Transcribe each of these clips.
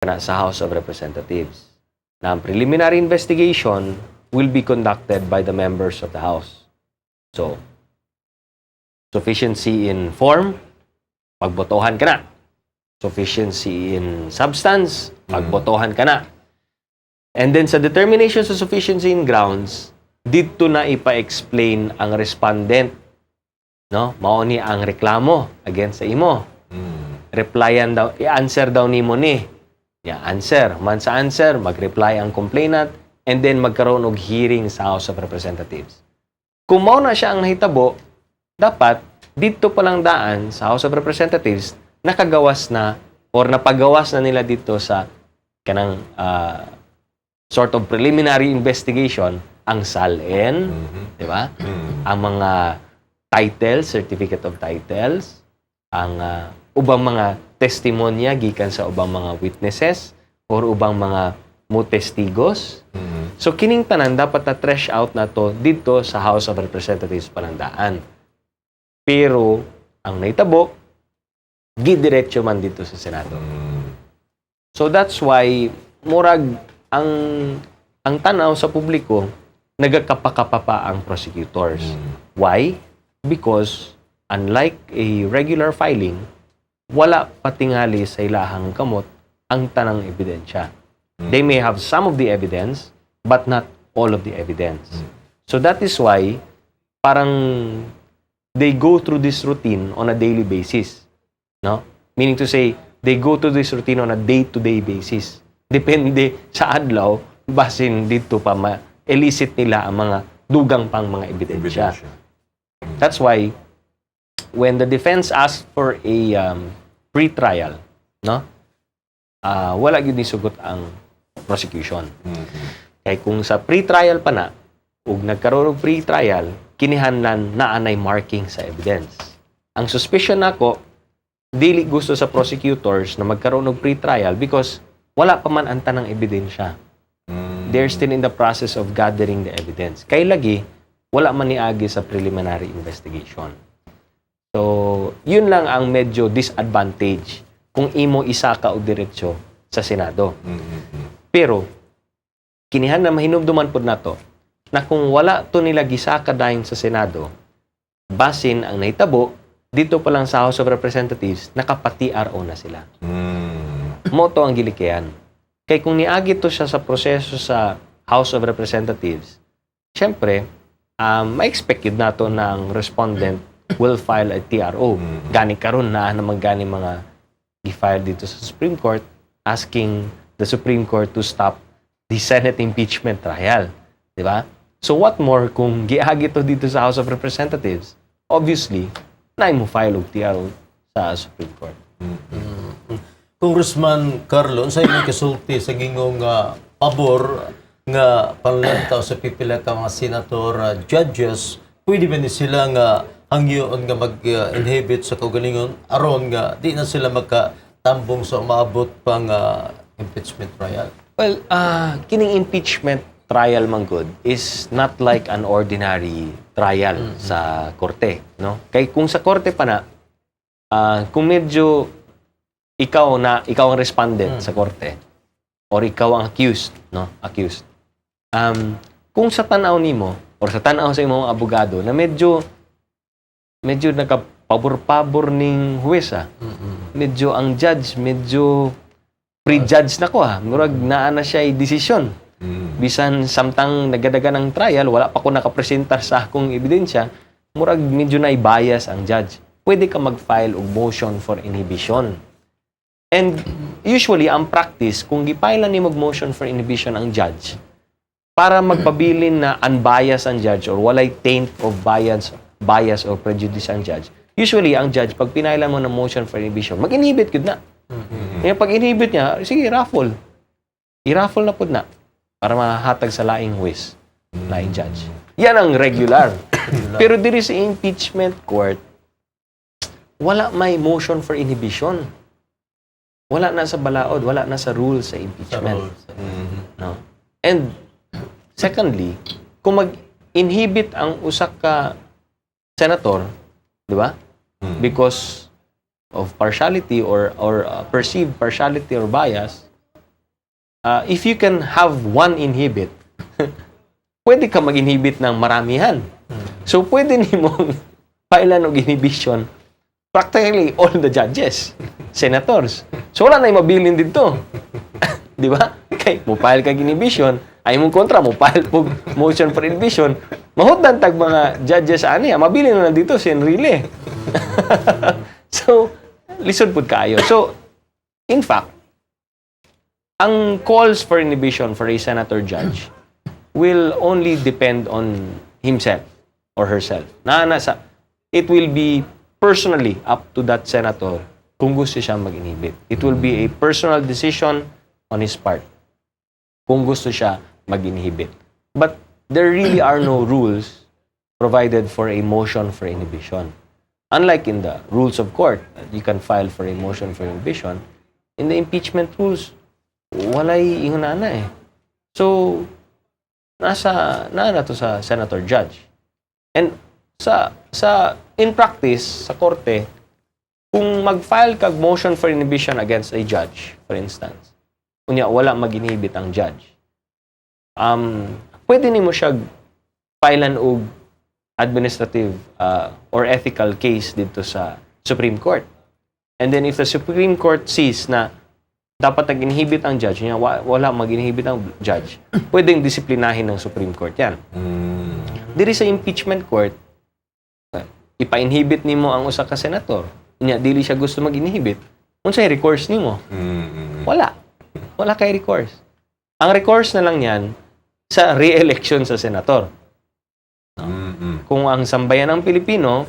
kana sa House of Representatives. Na ang preliminary investigation will be conducted by the members of the House. So, sufficiency in form, pagbotohan ka na. Sufficiency in substance, pagbotohan ka na. And then sa determination sa sufficiency in grounds, dito na ipa-explain ang respondent, no? Mao ni ang reklamo against sa imo. Replyan daw, i-answer daw nimo ni. Yeah, answer. Man sa answer, mag-reply ang complainant and then magkaroon og hearing sa House of Representatives. Kung mao na siya ang nahitabo, dapat dito pa lang daan sa House of Representatives nakagawas na or napagawas na nila dito sa kanang sort of preliminary investigation ang SALN, di ba? Ang mga titles, certificate of titles, ang ubang mga testimonya gikan sa ubang mga witnesses or ubang mga testigos. So kining tanan dapat na trash out na to dito sa House of Representatives panandaan. Pero ang naitabo gidiretso man dito sa Senado. So that's why murag ang tanaw sa publiko nagakapakapa pa ang prosecutors. Why? Because unlike a regular filing, wala patingali sa ilahang kamot ang tanang ebidensya. They may have some of the evidence, but not all of the evidence. So that is why parang they go through this routine on a daily basis. No? Meaning to say, they go to this routine on a day-to-day basis. Depende sa adlaw, basin dito pa ma-elicit nila ang mga dugang pang mga ebidensya. That's why, when the defense asked for a pre-trial, no? Wala yun isugot ang prosecution. Kaya kung sa pre-trial pa na, ug nagkaroon ng pre-trial, kinihanlan na anay marking sa evidence. Ang suspicion nako, dili gusto sa prosecutors na magkaroon ng pre-trial because wala pa man ang tanang ebidensya. They're still in the process of gathering the evidence. Kay lagi, wala man niagi sa preliminary investigation. So, yun lang ang medyo disadvantage kung imo isaka o diretsyo sa Senado. Pero, kinihan na mahinumduman po na to, na kung wala to nila gisaka dayon sa Senado, basin ang nahitabo, dito pa lang sa House of Representatives, nakapati-RO na sila. Moto ang gilikayan. Kaya kung niagi to siya sa proseso sa House of Representatives, syempre, ma-expect yun na to ng respondent will file a TRO. Gani karon na naman gani mga i-file dito sa Supreme Court asking the Supreme Court to stop the Senate impeachment trial. Di ba? So what more kung giagi to dito sa House of Representatives? Obviously, na mo file og TRO sa Supreme Court. Congressman Carlo, sa inyo kasulti sa gingong pabor nga panlantaw sa pipila ka mga senator judges, pwede ba ni sila nga hangyoon nga mag-inhibit sa kaugalingon aron nga di na sila magkatambong sa umaabot pang impeachment trial? Well, kining impeachment trial man good is not like an ordinary trial sa korte, no? Kay kung sa korte pa na, kung medyo ikaw ang respondent sa korte or ikaw ang accused, no? Accused. Kung sa tanaw nimo or sa tanaw sa imong abogado na medyo nagapabor-pabor ning huwes, medyo ang judge medyo pre-judge na ko, murag naa na siya desisyon. Bisan samtang nagadaga ng trial, wala pa ko nakapresentar sa akong ebidensya, murag medyo na bias ang judge. Pwede ka mag-file og motion for inhibition. And usually, ang practice, kung gipile ni mag-motion for inhibition ang judge, para magpabilin na unbiased ang judge or walay taint of bias or prejudice ang judge, usually, ang judge, pag pinailan mo ng motion for inhibition, mag-inhibit yun na. Kaya pag inhibit niya, sige, raffle. I-raffle na po na para mahatag sa laing huwes, laing judge. Yan ang regular. Pero diri sa impeachment court, wala may motion for inhibition. Wala na sa balaod, wala na sa rules sa impeachment. No? And secondly, kung mag-inhibit ang usak ka senator, di ba? Because of partiality or perceived partiality or bias, if you can have one inhibit, pwede ka mag-inhibit ng maramihan. So, pwede nimong filean og inhibition practically all the judges, senators. So, wala na yung mabilin dito. Di ba? Kay, mo file kag inhibition, ay mong kontra, mo file po motion for inhibition, mahutdan tag mga judges ani, mabilin na dito si Enrile. So, lisod pud kaayo. So, in fact, ang calls for inhibition for a senator judge will only depend on himself or herself. It will be personally up to that senator kung gusto siyang mag-inhibit. It will be a personal decision on his part kung gusto siya mag-inhibit. But there really are no rules provided for a motion for inhibition. Unlike in the rules of court, you can file for a motion for inhibition. In the impeachment rules, walay ihunana eh. So, na to sa senator judge. And in practice, sa korte, kung mag-file kag motion for inhibition against a judge, for instance, kunya wala mag-inhibit ang judge, pwede nimo siya filean og administrative or ethical case dito sa Supreme Court. And then if the Supreme Court sees na dapat nag-inhibit ang judge niya, wala mag-inhibit ang judge, pwedeng disiplinahin ng Supreme Court yan. Diri sa impeachment court, ipa-inhibit nimo ang usa ka senator, nya dili siya gusto mag-inhibit, unsay recourse nimo? Wala kay recourse. Ang recourse na lang yan sa re-election sa senator. Kung ang sambayan ng Pilipino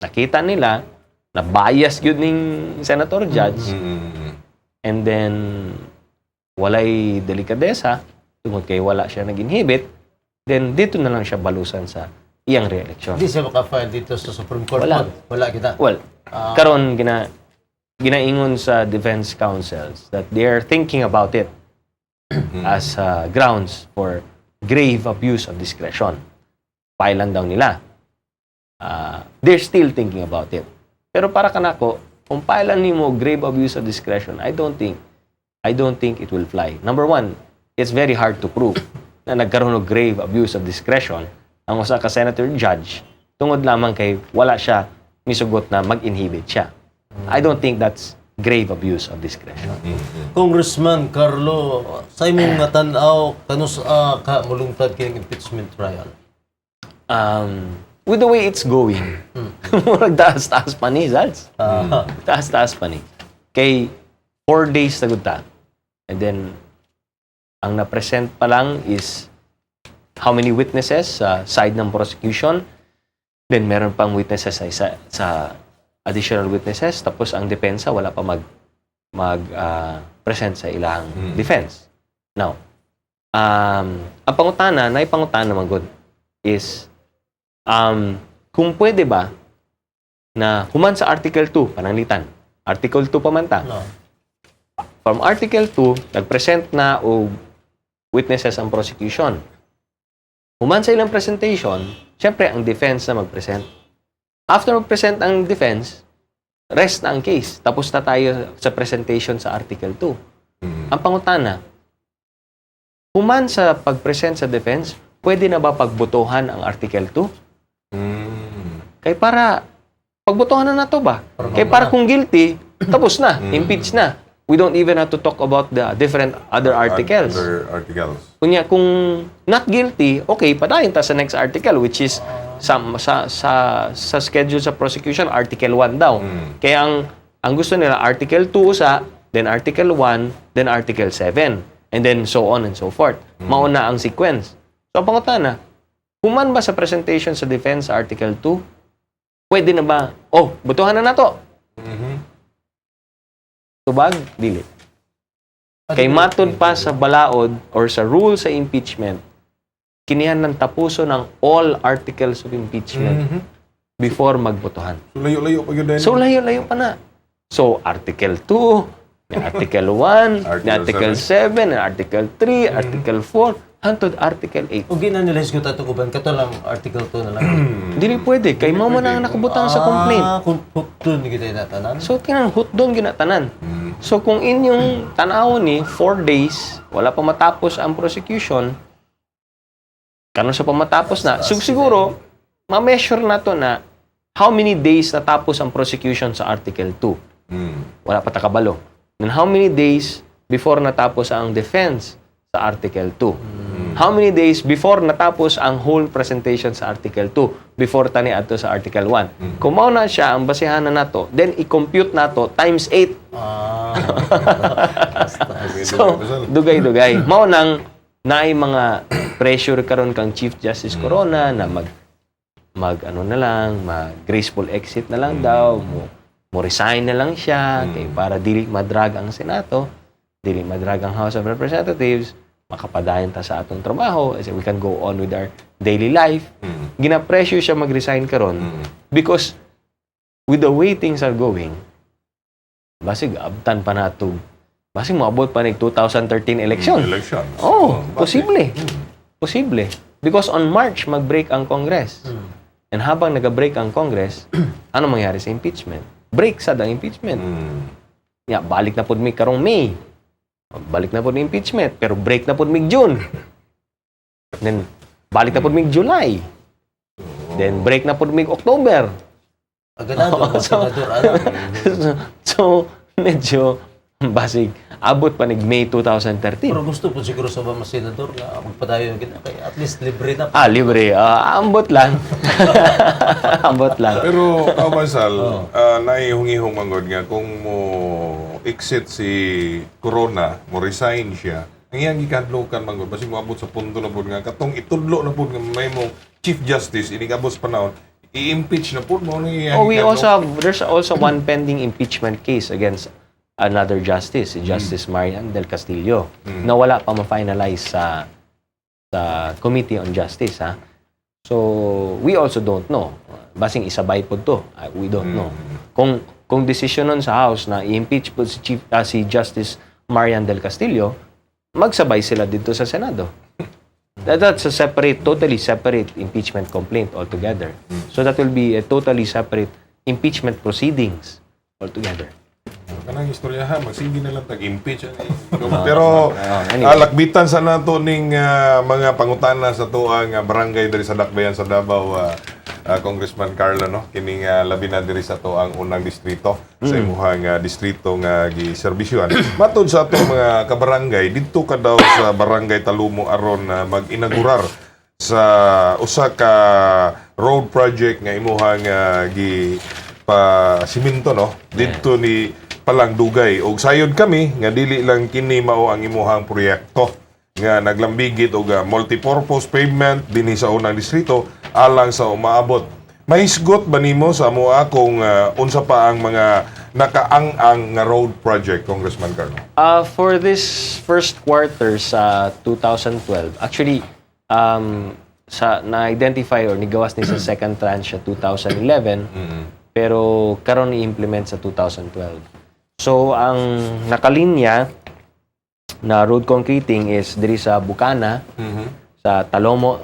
nakita nila na bias gyud ning senator judge, and then walay delikadesa tungod kay wala siya nag-inhibit, then dito na lang siya balusan sa iyang re-election. Hindi siya maka-file dito sa Supreme Court. Wala. Wala kita. Well, karon ginaingon sa defense counsels that they are thinking about it as grounds for grave abuse of discretion. Filean daw nila. They're still thinking about it. Pero para kanako, kung filean nimo grave abuse of discretion, I don't think it will fly. Number one, it's very hard to prove na nagkaroon ng grave abuse of discretion ang usa ka senator judge tungod lamang kay wala siya misugot na mag-inhibit siya. I don't think that's grave abuse of discretion. Congressman Carlo, sa imong nga tan-aw kanus ka mulungtad kay impeachment trial. With the way it's going, murag taas-taas pa ni, Zalz. Taas-taas pa ni. Kay 4 days na gud ta. And then, ang na-present pa lang is how many witnesses sa side ng prosecution. Then, meron pang witnesses sa additional witnesses. Tapos, ang depensa, wala pa present sa ilang defense. Now, ang pangutana, naipangutana naman gud, is kung pwede ba na human sa Article 2, pananglitan. Article 2 pa man ta. No. From Article 2, nag-present na o witnesses ang prosecution. Human sa ilang presentation, syempre ang defense na mag-present. After mag-present ang defense, rest na ang case. Tapos na tayo sa presentation sa Article 2. Ang pangutana, human sa pag-present sa defense, pwede na ba pagbotohan ang Article 2? Kaya para, pagbotohan na to ba? Kaya para kung guilty, tapos na, impeach na. We don't even have to talk about the different other articles. Other articles. Kunya, kung not guilty, okay, padayon ta sa next article, which is sa schedule sa prosecution, Article 1 daw. Kaya ang gusto nila, Article 2 usa, then Article 1, then Article 7. And then so on and so forth. Mauna ang sequence. So, ang pangutana, human ba sa presentation sa defense Article 2? Pwede na ba? Oh, botohan na to. Tubag, dili. Kay matod pa sa balaod or sa rule sa impeachment, kinihan ng tapuso ng all articles of impeachment before magbotohan. So, layo-layo pa yun din. So, layo-layo pa na. So, Article 2, may Article 1, may Article 7, may Article 3, Article 4, hantod Article 8. O ginanilis ko tato kuban kato lang Article 2 na lang. Dili pwede. Kay mao man ang nakabutang sa complaint. Kung hutdon kita inatanan. So, kinang hutdon ginatanan. So kung inyong tanawon ni 4 days, wala pa matapos ang prosecution, kanon sa pa matapos na, so siguro, ma-measure na to na how many days natapos ang prosecution sa Article 2. Wala pa takabalo. And how many days before natapos ang defense sa Article 2? How many days before natapos ang whole presentation sa Article 2 before tani ato sa Article 1? Kung mao na siya ang basehan na nato, then i-compute nato times 8. So, dugay-dugay. Mao nang naay mga pressure karon kang Chief Justice Corona na mag graceful exit na lang daw, mo resign na lang siya kay para dili madrag ang Senado, dili madrag ang House of Representatives, makapadayon ta sa atong trabaho, as we can go on with our daily life. Gina-pressure siya mag-resign karon because with the way things are going, basig abtan pa nato. Basig moabot pa nig 2013 election. Oh, posible. Posible. Because on March mag-break ang Congress. And habang nag-break ang Congress, ano mangyari sa impeachment? Break sa ang impeachment. Balik na pud mi karong May. Balik na po ng impeachment, pero break na po ng June. Then, balik na po ng July. Then, break na po ng October. So, medyo basig. Abot pa ng May 2013. Pero gusto po siguro sa mga senador na magpadayon kita kay at least libre na. Libre. Ambot lang. Ambot lang. Pero, Masal, naihungihong manggod nga kung mo exit si Corona, mo resign siya, ang iyang gikadlokan manggod, basig mo abot sa punto na po nga, katong itudlo na po nga may mo Chief Justice, inikabot sa panahon, i-impeach na po mo. There's also one pending impeachment case against another justice, si Justice Marian del Castillo, na wala pa ma-finalize sa Committee on Justice. So, we also don't know. Basing isabay po to. We don't know. Kung decision nun sa House na i-impeach po si Justice Marian del Castillo, magsabay sila dito sa Senado. That's a totally separate impeachment complaint altogether. So that will be a totally separate impeachment proceedings altogether. Kanang istoryahan, magsige na lang tag-impeach. Pero, lakbitan sa nato ning mga pangutana sa tuang barangay diri sa Dakbayan sa Davao, Congressman Carlo, no? Kining labi na diri sa tuang unang distrito, sa imuhang distrito nga giserbisyuhan. Matod sa atong mga kabarangay, dito ka daw sa Barangay Talumo aron mag-inaugurar sa usa ka road project nga imuhang siminto, no? Dito ni palang dugay og sayod kami nga dili lang kini mao ang imuhang proyekto nga naglambigit og multipurpose pavement dinhi sa unang distrito alang sa umaabot. Mahisgot ba nimo sa amoa kung unsa pa ang mga nakaang-ang nga road project, Congressman Carlo? For this first quarter sa 2012, actually na-identify or nigawas ni sa second tranche sa 2011, pero karon i-implement sa 2012. So, ang nakalinya na road concreting is diri sa Bukana, sa Talomo,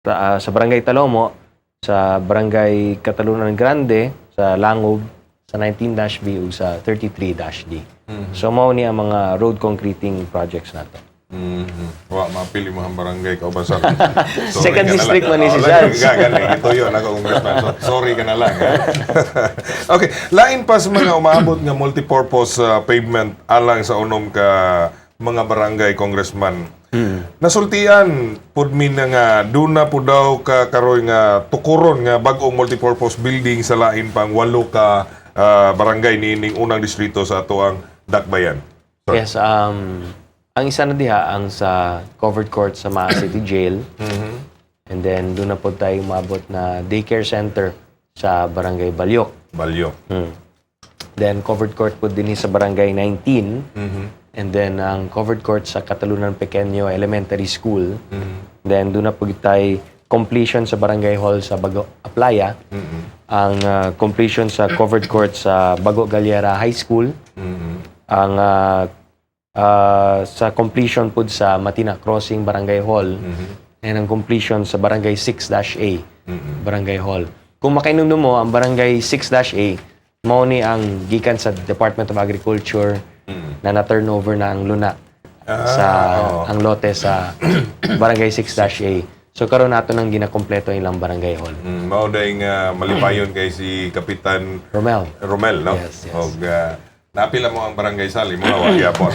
sa Barangay Talomo, sa Barangay Catalunan Grande, sa Langob, sa 19-B ug sa 33-D. So, mao ni ang mga road concreting projects nato. Wa mapili mo ang barangay kauban sa Second district man ni si Judge. Ito yun, ako congressman. Sorry ka na lang. Okay, lain pa sa mga umaabot nga multipurpose pavement alang sa unom ka mga barangay, Congressman. Nasultian pud mi na nga duna po daw ka karoy nga tukuron nga bag-ong multipurpose building sa lain pang 8 ka barangay niining unang distrito sa atoang Dakbayan. Yes, ang isa na diha ang sa covered court sa Maa City Jail. And then doon na po tayo umabot na daycare center sa Barangay Balyok. Then covered court po din sa Barangay 19. And then ang covered court sa Catalunan Pequeño Elementary School. Then doon na po tayo completion sa Barangay Hall sa Bago Aplaya. Ang completion sa covered court sa Bago Galera High School. Ang sa completion po sa Matina Crossing Barangay Hall. And ang completion sa Barangay 6-A Barangay Hall. Kung makainunom mo, ang Barangay 6-A, mao ni ang gikan sa Department of Agriculture na na-turnover na ang luna sa ang lote sa Barangay 6-A. So karon nato nang ginakompleto ilang barangay hall. Mao dahil malipayon kay si Kapitan Romel. no? Yes. Og napila mo ang barangay sali mo gyapon.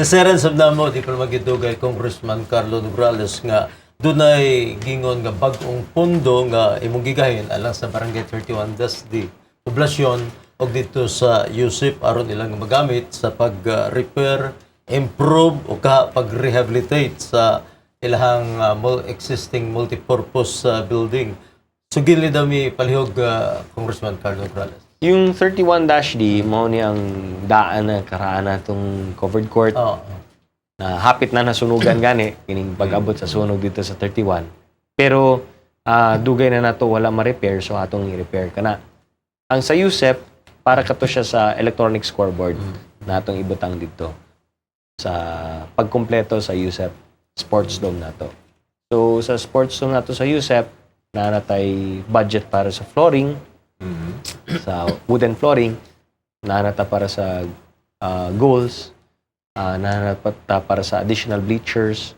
Naseran sab namo di pa magidugay Congressman Carlo Nograles nga dunay gingon nga bag-ong pondo nga imong gigahin alang sa Barangay 31 Dasdi poblasyon og dito sa Yusip aron ilang magamit sa pag-repair, improve o pag-rehabilitate sa ilahang existing multipurpose building. So gili daw mi palihog Congressman Carlo Nograles. Yung 31-D, mao ni ang daan na karaan natong covered court. Na hapit na nasunugan gani kining pag-abot sa sunog dito sa 31. Pero dugay na nato wala ma-repair so atong i-repair kana. Ang sa USEP para kato siya sa electronic scoreboard na atong ibutang dito sa pagkumpleto sa USEP sports dome nato. So sa sports dome nato sa USEP na natay budget para sa flooring, sa wooden flooring, nanata para sa goals, nanata para sa additional bleachers,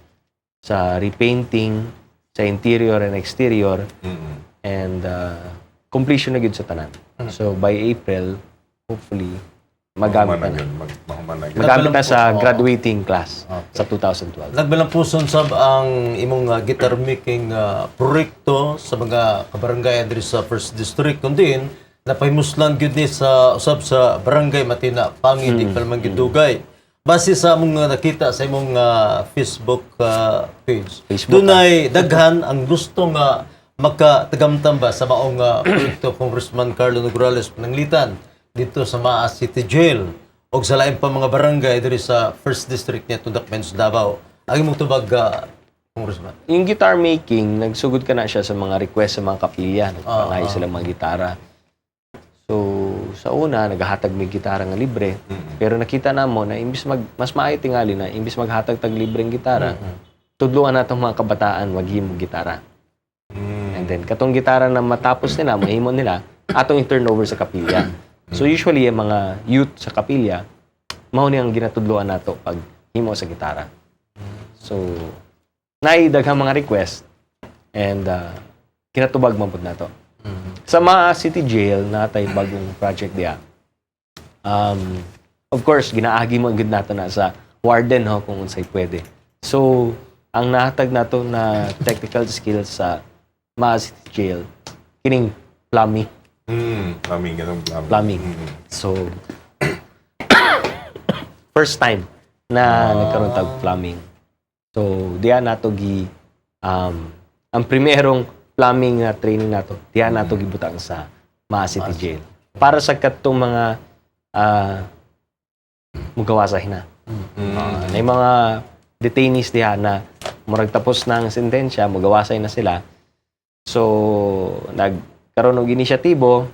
sa repainting, sa interior and exterior, and completion na gyud sa tanan. So by April, hopefully, magamit na. Magamit na sa graduating class sa 2012. Nagbalampuson sab ang imong guitar making proyekto sa mga kabarangay diri sa First District kundi napahimuslan gyud ni sa usab sa barangay Matina Pangit di pa man gidugay. Base sa among nakita sa imong Facebook page. Dunay daghan ang gusto nga makatagamtamba sa maong proyekto Congressman Carlo Nograles pananglitan dito sa Maas City Jail o sa lain pa mga barangay diri sa First District niya Tundakmen sa Davao. Ang imong tubag Congressman. Yung guitar making, nagsugod ka na siya sa mga request sa mga kapilya. Nagpangay sila mga gitara. So, sa una, naghahatag may gitara nga libre. Pero nakita na mo na imbis mas maayo tingali na, imbis maghatag tag libreng gitara, tudluan na itong mga kabataan, maghimo gitara. And then, katong gitara na matapos nila, mahimo nila, atong i-turnover sa kapilya. So, usually, yung mga youth sa kapilya, mao ni ang ginatudluan nato pag himo sa gitara. So, naidaghang mga request and kinatubag man pud nato. Sa Maas City Jail natay bagong project diya. Of course, ginaagi mo gud nato na sa warden ho kung unsay pwede. So, ang nahatag nato na technical skills sa Maas City Jail kining plumbing. Plumbing. So, first time na nagkaroon tag plumbing. So, diyan nato ang primerong plumbing na training nato, diyan nato gibutang sa Maas City Jail. Para sa katong mga mugawasay na. May mga detainees diyan na murag tapos na ang sentensya, mugawasay na sila. So, nagkaroon og inisyatibo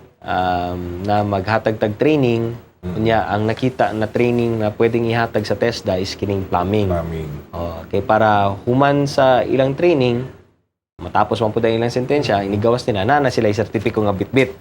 na maghatag tag training. Kunya ang nakita na training na pwedeng ihatag sa TESDA is kining plumbing. Okay, para human sa ilang training, matapos man pud ang ilang sentensya, inigawas nila na sila sertipiko nga bitbit.